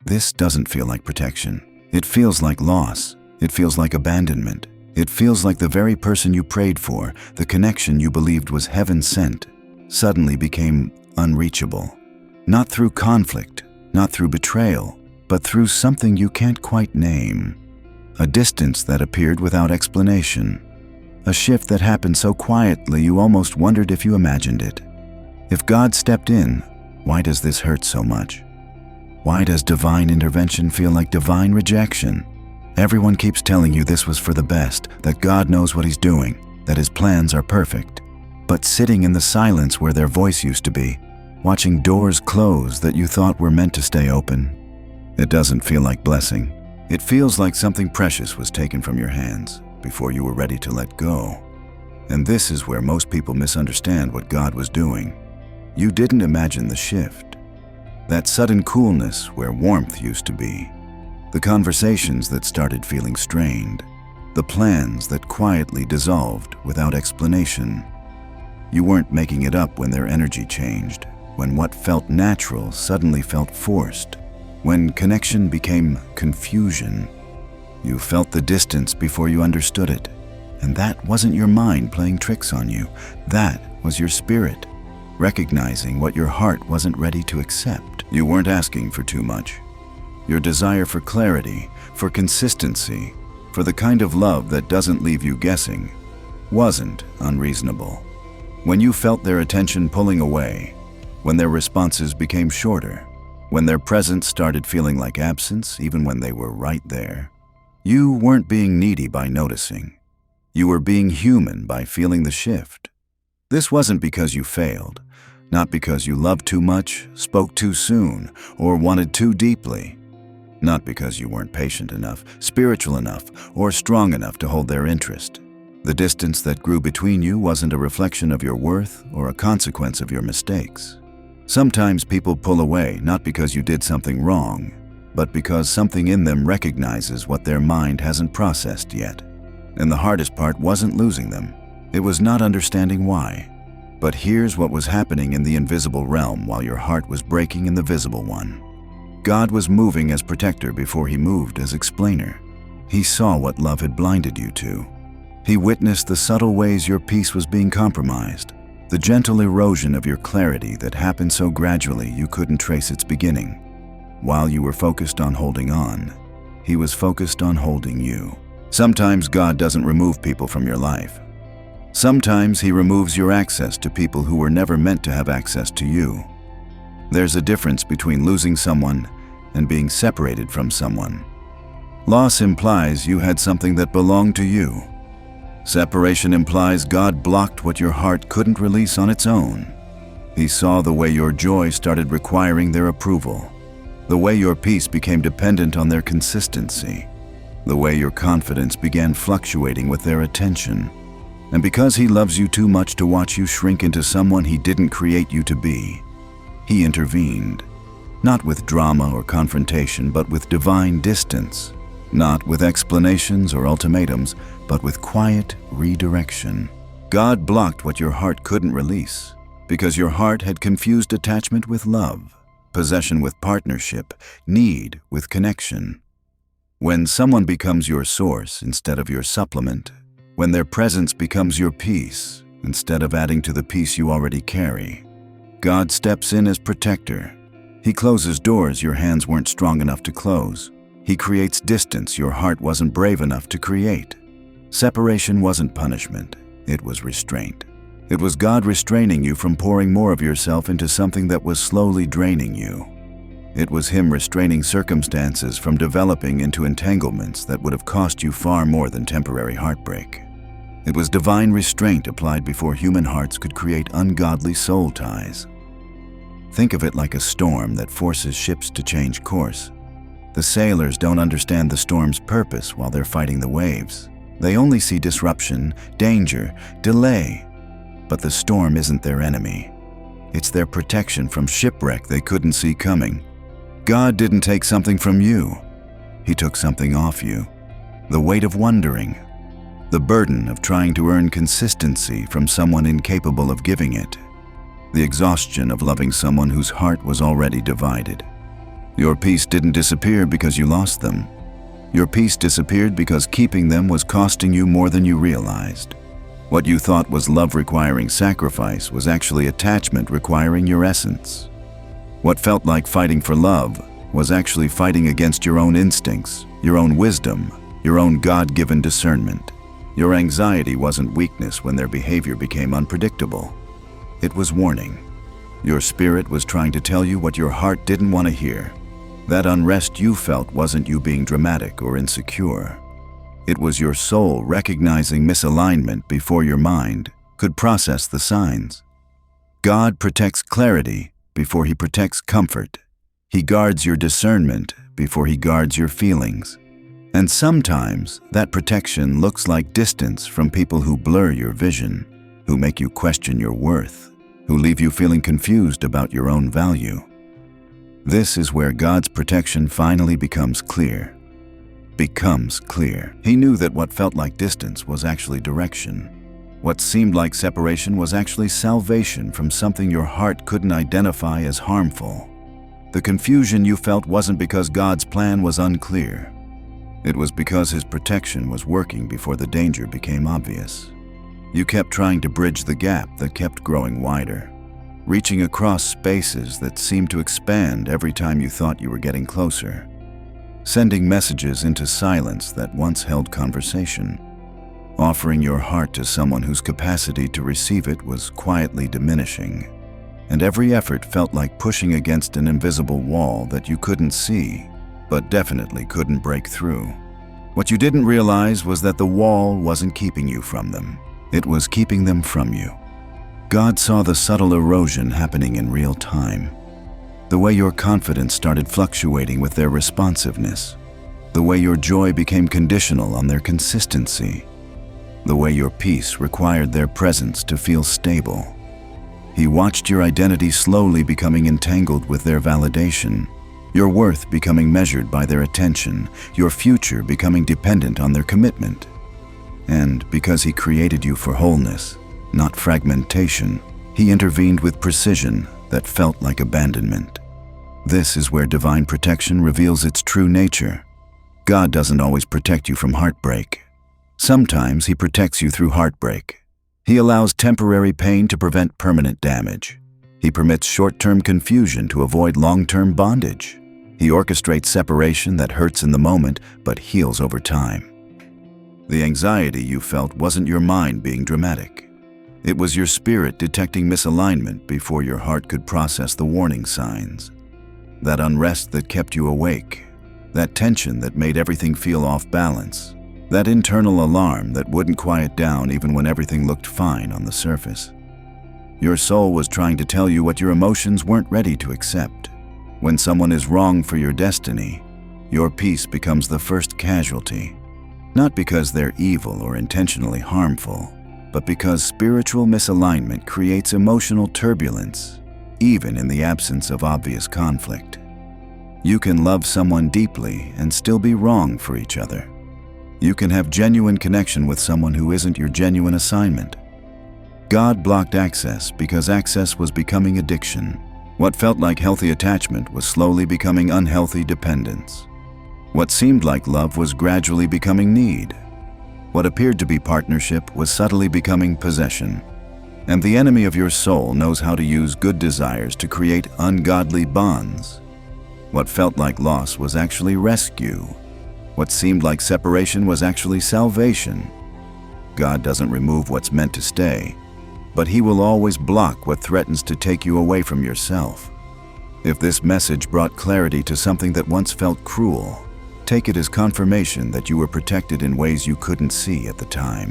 This doesn't feel like protection. It feels like loss. It feels like abandonment. It feels like the very person you prayed for, the connection you believed was heaven sent, suddenly became unreachable. Not through conflict, not through betrayal, but through something you can't quite name. A distance that appeared without explanation. A shift that happened so quietly you almost wondered if you imagined it. If God stepped in, why does this hurt so much? Why does divine intervention feel like divine rejection? Everyone keeps telling you this was for the best, that God knows what He's doing, that His plans are perfect. But sitting in the silence where their voice used to be, watching doors close that you thought were meant to stay open, it doesn't feel like blessing. It feels like something precious was taken from your hands before you were ready to let go. And this is where most people misunderstand what God was doing. You didn't imagine the shift. That sudden coolness where warmth used to be. The conversations that started feeling strained. The plans that quietly dissolved without explanation. You weren't making it up when their energy changed, when what felt natural suddenly felt forced, when connection became confusion. You felt the distance before you understood it, and that wasn't your mind playing tricks on you. That was your spirit, recognizing what your heart wasn't ready to accept. You weren't asking for too much. Your desire for clarity, for consistency, for the kind of love that doesn't leave you guessing, wasn't unreasonable. When you felt their attention pulling away, when their responses became shorter, when their presence started feeling like absence even when they were right there, you weren't being needy by noticing. You were being human by feeling the shift. This wasn't because you failed, not because you loved too much, spoke too soon, or wanted too deeply. Not because you weren't patient enough, spiritual enough, or strong enough to hold their interest. The distance that grew between you wasn't a reflection of your worth or a consequence of your mistakes. Sometimes people pull away not because you did something wrong, but because something in them recognizes what their mind hasn't processed yet. And the hardest part wasn't losing them. It was not understanding why. But here's what was happening in the invisible realm while your heart was breaking in the visible one. God was moving as protector before He moved as explainer. He saw what love had blinded you to. He witnessed the subtle ways your peace was being compromised, the gentle erosion of your clarity that happened so gradually you couldn't trace its beginning. While you were focused on holding on, He was focused on holding you. Sometimes God doesn't remove people from your life. Sometimes He removes your access to people who were never meant to have access to you. There's a difference between losing someone and being separated from someone. Loss implies you had something that belonged to you. Separation implies God blocked what your heart couldn't release on its own. He saw the way your joy started requiring their approval, the way your peace became dependent on their consistency, the way your confidence began fluctuating with their attention. And because He loves you too much to watch you shrink into someone He didn't create you to be, He intervened, not with drama or confrontation, but with divine distance, not with explanations or ultimatums, but with quiet redirection. God blocked what your heart couldn't release, because your heart had confused attachment with love, possession with partnership, need with connection. When someone becomes your source instead of your supplement, when their presence becomes your peace instead of adding to the peace you already carry, God steps in as protector. He closes doors your hands weren't strong enough to close. He creates distance your heart wasn't brave enough to create. Separation wasn't punishment, it was restraint. It was God restraining you from pouring more of yourself into something that was slowly draining you. It was Him restraining circumstances from developing into entanglements that would have cost you far more than temporary heartbreak. It was divine restraint applied before human hearts could create ungodly soul ties. Think of it like a storm that forces ships to change course. The sailors don't understand the storm's purpose while they're fighting the waves. They only see disruption, danger, delay. But the storm isn't their enemy. It's their protection from shipwreck they couldn't see coming. God didn't take something from you. He took something off you. The weight of wondering. The burden of trying to earn consistency from someone incapable of giving it. The exhaustion of loving someone whose heart was already divided. Your peace didn't disappear because you lost them. Your peace disappeared because keeping them was costing you more than you realized. What you thought was love requiring sacrifice was actually attachment requiring your essence. What felt like fighting for love was actually fighting against your own instincts, your own wisdom, your own God-given discernment. Your anxiety wasn't weakness when their behavior became unpredictable. It was warning. Your spirit was trying to tell you what your heart didn't want to hear. That unrest you felt wasn't you being dramatic or insecure. It was your soul recognizing misalignment before your mind could process the signs. God protects clarity before He protects comfort. He guards your discernment before He guards your feelings. And sometimes that protection looks like distance from people who blur your vision, who make you question your worth, who leave you feeling confused about your own value. This is where God's protection finally becomes clear. He knew that what felt like distance was actually direction. What seemed like separation was actually salvation from something your heart couldn't identify as harmful. The confusion you felt wasn't because God's plan was unclear. It was because His protection was working before the danger became obvious. You kept trying to bridge the gap that kept growing wider, reaching across spaces that seemed to expand every time you thought you were getting closer, sending messages into silence that once held conversation, offering your heart to someone whose capacity to receive it was quietly diminishing. And every effort felt like pushing against an invisible wall that you couldn't see, but definitely couldn't break through. What you didn't realize was that the wall wasn't keeping you from them. It was keeping them from you. God saw the subtle erosion happening in real time. The way your confidence started fluctuating with their responsiveness. The way your joy became conditional on their consistency. The way your peace required their presence to feel stable. He watched your identity slowly becoming entangled with their validation, your worth becoming measured by their attention, your future becoming dependent on their commitment. And because He created you for wholeness, not fragmentation, He intervened with precision that felt like abandonment. This is where divine protection reveals its true nature. God doesn't always protect you from heartbreak. Sometimes He protects you through heartbreak. He allows temporary pain to prevent permanent damage. He permits short-term confusion to avoid long-term bondage. He orchestrates separation that hurts in the moment but heals over time. The anxiety you felt wasn't your mind being dramatic. It was your spirit detecting misalignment before your heart could process the warning signs. That unrest that kept you awake, that tension that made everything feel off balance, that internal alarm that wouldn't quiet down even when everything looked fine on the surface. Your soul was trying to tell you what your emotions weren't ready to accept. When someone is wrong for your destiny, your peace becomes the first casualty. Not because they're evil or intentionally harmful, but because spiritual misalignment creates emotional turbulence, even in the absence of obvious conflict. You can love someone deeply and still be wrong for each other. You can have genuine connection with someone who isn't your genuine assignment. God blocked access because access was becoming addiction. What felt like healthy attachment was slowly becoming unhealthy dependence. What seemed like love was gradually becoming need. What appeared to be partnership was subtly becoming possession. And the enemy of your soul knows how to use good desires to create ungodly bonds. What felt like loss was actually rescue. What seemed like separation was actually salvation. God doesn't remove what's meant to stay, but He will always block what threatens to take you away from yourself. If this message brought clarity to something that once felt cruel, take it as confirmation that you were protected in ways you couldn't see at the time.